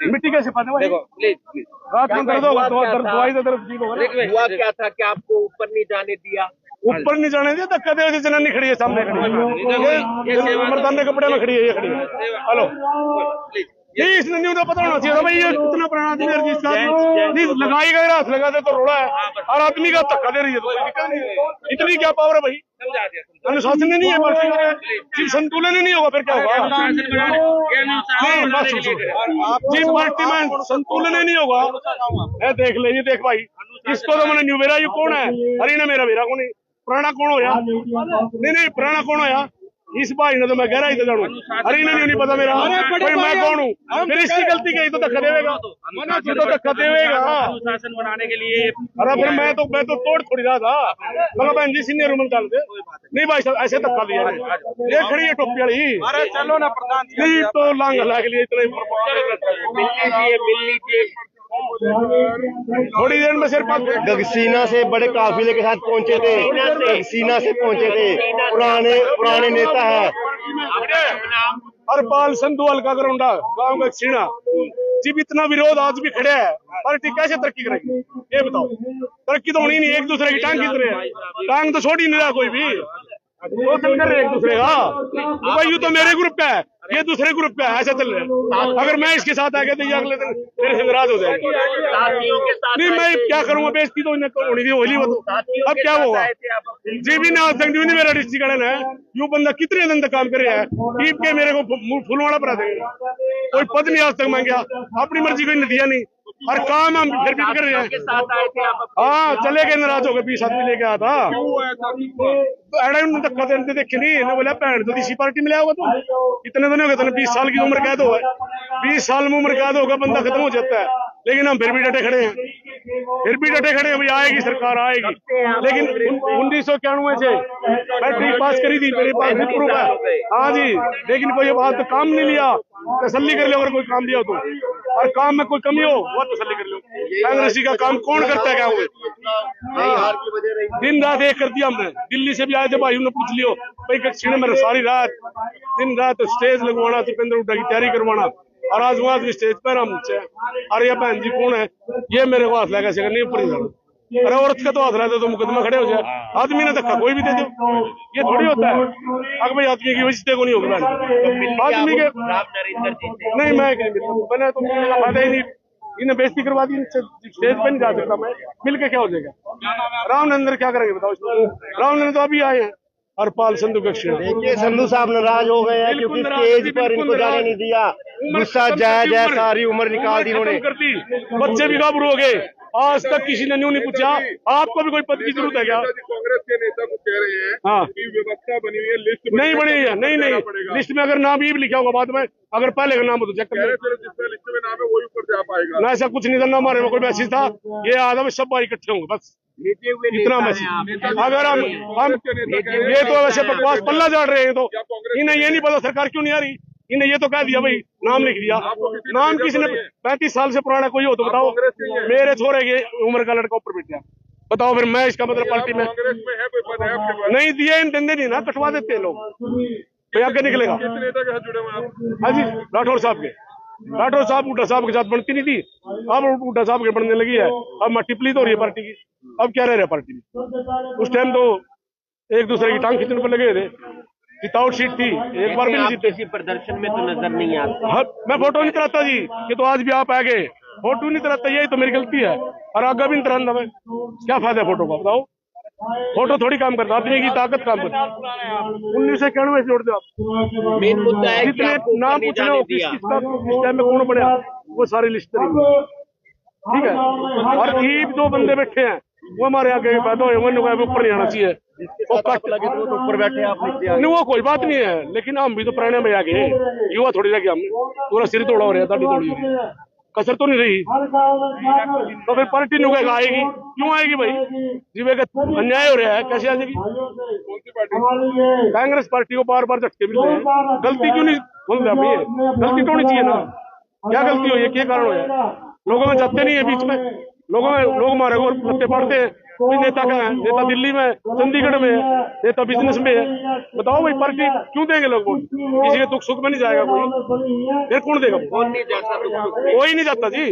मिट्टी कैसे पाते भाई? प्लीज रात में दर्द होगा, दवाई से दर्द ठीक होगा। हुआ क्या था कि आपको ऊपर नहीं जाने दिया? ऊपर नहीं जाने दिया, धक्का दे, जनानी खड़ी है सामने, खड़ी है मर्दाने कपड़े में खड़ी है, ये खड़ी है। हेलो, ये इसने नहीं उन्हें पता होना चाहिए था भाई, ये कितना पुराना आदमी है जिसका लगाई गए, हाथ लगा दे तो रोड़ा है, और आदमी का धक्का दे रही है, तो कोई दिक्कत नहीं है। इतनी क्या पावर है भाई? अनुशासन नहीं है, पार्टी संतुलन ही नहीं होगा, फिर क्या होगा? जी पार्टी में संतुलन ही नहीं होगा। देख ले, ये देख भाई, इसको तो मैंने न्यू बेरा, ये कौन है? हरी ने मेरा बेरा कौन है? पुराना कौन होया? नहीं पुराना कौन होया? इस भाई ने तो मैं गहरा ही तो जानू, हरी ने नहीं पता मेरा कोई, मैं कौन हूँ? फिर इसकी गलती क्या? तो धक्का देगा, ये तो धक्का देगा अनुशासन बनाने के लिए। अरे फिर मैं तो तोड़ थोड़ी रहा था, मगर बहन जी सीनियर रूम डाल दे। नहीं भाई साहब ऐसे धक्का दिया, ये खड़ी है टोपी वाली। अरे चलो ना प्रधान, नहीं तो लांग हला के लिए इतना थोड़ी देर में सिर्फ गगसीना से बड़े काफिले के साथ पहुंचे थे, गगसीना से पहुंचे थे, पुराने नेता है हरपाल संधू हल्का गरौंडा गांव गगसीना जी। इतना विरोध आज भी खड़े है, पार्टी कैसे तरक्की करेगी ये बताओ? तरक्की तो होनी नहीं, एक दूसरे की टांग खींच रहे हैं, टांग तो छोड़ ही नहीं रहा कोई भी, शोषण कर रहे एक दूसरे का। भाई यू तो मेरे ग्रुप का है, ये दूसरे ग्रुप का है, ऐसा चल रहा है। अगर मैं इसके साथ आ गया तो ये अगले दिन मेरे से नाराज हो जाएगा। नहीं मैं क्या करूंगा, बेइज्जती तो होनी थी, होली वो तो अब क्या होगा जी भी ना संग नहीं मेरा डिस्ट्रिक्ट है। यू बंदा कितने दिन तक काम कर रहा है, टीप के मेरे को फुलवाड़ा पड़ा देंगे, कोई पद नहीं आज तक मांगा, अपनी मर्जी कोई नदिया नहीं, और काम हम फिर भी कर रहे हैं। हाँ चले गए, नाराज हो गए, 20 आदमी लेके आया था, धक्का देते देखे नहीं, बोला भैन तो इसी पार्टी में लिया होगा, तो इतने दिन हो गए, तो 20 साल की उम्र कैद हो है, 20 साल में उम्र कैद होगा, बंदा खत्म हो जाता है, लेकिन हम फिर भी डटे खड़े हैं, भाई आएगी सरकार आएगी। लेकिन 1991 से बैटरी पास करी थी, मेरे पास भी प्रूफ है। हाँ जी, लेकिन कोई बात काम नहीं लिया, तसल्ली कर लो अगर कोई काम लिया तो, और काम में कोई कमी हो वो तसल्ली कर लो। कांग्रेसी का काम कौन करता है? क्या हुए दिन रात एक कर दिया हमने, दिल्ली से भी आए थे भाई, उन्होंने पूछ लियो भाई कक्षी में सारी रात दिन रात स्टेज लगवाना, दीपेंद्र हुड्डा की तैयारी करवाना, और आज वहां भी स्टेज पर हम अरे ये बहन जी कौन है? ये मेरे को हाथ लगा से नहीं ऊपर जाना, अरे औरत का तो हाथ लगा तो मुकदमा खड़े हो जाए, आदमी ने धक्का कोई भी दे दो, ये थोड़ी होता है। अगर भाई आदमी की वजह को नहीं होगा आदमी के, नहीं मैंने तो फायदा ही नहीं, इन्हें बेइज्जती करवा दी, स्टेज पे नहीं जा सकता मैं, मिल के क्या हो जाएगा? रामनंदन क्या करेंगे बताओ? रामनंदन तो अभी आए हैं, हरपाल संधू गगसीना। देखिए संधू साहब नाराज हो गए हैं क्योंकि स्टेज पर इनको जाने नहीं दिया, गुस्सा जायज है, सारी उम्र निकाल दी उन्होंने, बच्चे भी घबरू हो गए, आज तक किसी ने न्यू नहीं पूछा आपको भी कोई पद की जरूरत है क्या? कांग्रेस के नेता को कह रहे हैं हाँ कि व्यवस्था बनी हुई है, लिस्ट नहीं बनी है, नहीं लिस्ट में अगर नाम भी लिखा होगा बाद में, अगर पहले का नाम हो तो चेक कर, जिसका लिस्ट में नाम है वही ऊपर जा पाएगा ना, ऐसा कुछ नहीं था, हमारे में कोई मैसेज था, ये आदम सब भाई इकट्ठे होंगे बस, इतना मैसेज। अगर हम ये तो वैसे बकवास पल्ला झाड़ रहे हैं, तो इन्हें ये नहीं पता सरकार क्यों नहीं आ रही, इन्हें ये तो कह दिया भाई नाम लिख दिया, नाम किसने? 35 साल से पुराना कोई हो तो बताओ, मेरे छोरे के उम्र का लड़का ऊपर बैठा, बताओ फिर मैं इसका मतलब पार्टी में नहीं दिए, इन धंधे नहीं ना कटवा देते लोग, भाई आगे निकलेगा। हाँ जी राठौर साहब के, राठौर साहब हुड्डा साहब के साथ बनती नहीं थी, अब हुड्डा साहब के बनने लगी है, अब मल्टीप्ली तो हो रही है पार्टी की, अब क्या रह रहा है पार्टी में? उस टाइम तो एक दूसरे की टांग खींचने पर लगे थे, विदाउट सीट थी, एक बार भी नहीं जीते। किसी प्रदर्शन में तो नजर नहीं आता। हाँ, मैं फोटो नहीं कराता जी, ये तो आज भी आप आ गए, फोटो नहीं कराता, यही तो मेरी गलती है, और आगे भी नहीं कराना, मैं क्या फायदा है फोटो का बताओ? फोटो थोड़ी काम करता, आदमी की ताकत काम करता। 1991 से जोड़ दो आप, मेन मुद्दा है जितने नाम पूछ लो किसका इस टाइम में कौन पड़े, वो सारी लिस्ट ठीक है। और ये जो बंदे बैठे हैं वो हमारे आगे पैदा हुए, ऊपर नहीं आना चाहिए, ऊपर बैठे आप नहीं वो कोई बात नहीं है, लेकिन हम भी तो पुराने में आ गए, युवा थोड़ी रह गया, हम पूरा सिर तोड़ा हो रहा है, दाढ़ी तोड़ी हो रही है, कसर तो नहीं रही, तो फिर पार्टी नुकेगा आएगी, क्यों आएगी भाई? जीवे का अन्याय हो रहा है, कैसे आ जाएगी? कांग्रेस पार्टी को बार बार झटके मिल रहे हैं, गलती क्यों नहीं बोल रहा भाई? गलती तो होनी चाहिए ना, क्या गलती हुई है, क्या कारण हो है? लोगों में जाते नहीं है बीच में, लोग हमारे को कुत्ते पड़ते हैं। कोई नेता का है, नेता दिल्ली में, चंडीगढ़ में है, नेता बिजनेस में है। बताओ भाई पार्टी क्यों देंगे लोग वोट? किसी के दुख सुख में नहीं जाएगा कोई, फिर कौन देगा? कौन नहीं जाता तो कोई नहीं जाता जी।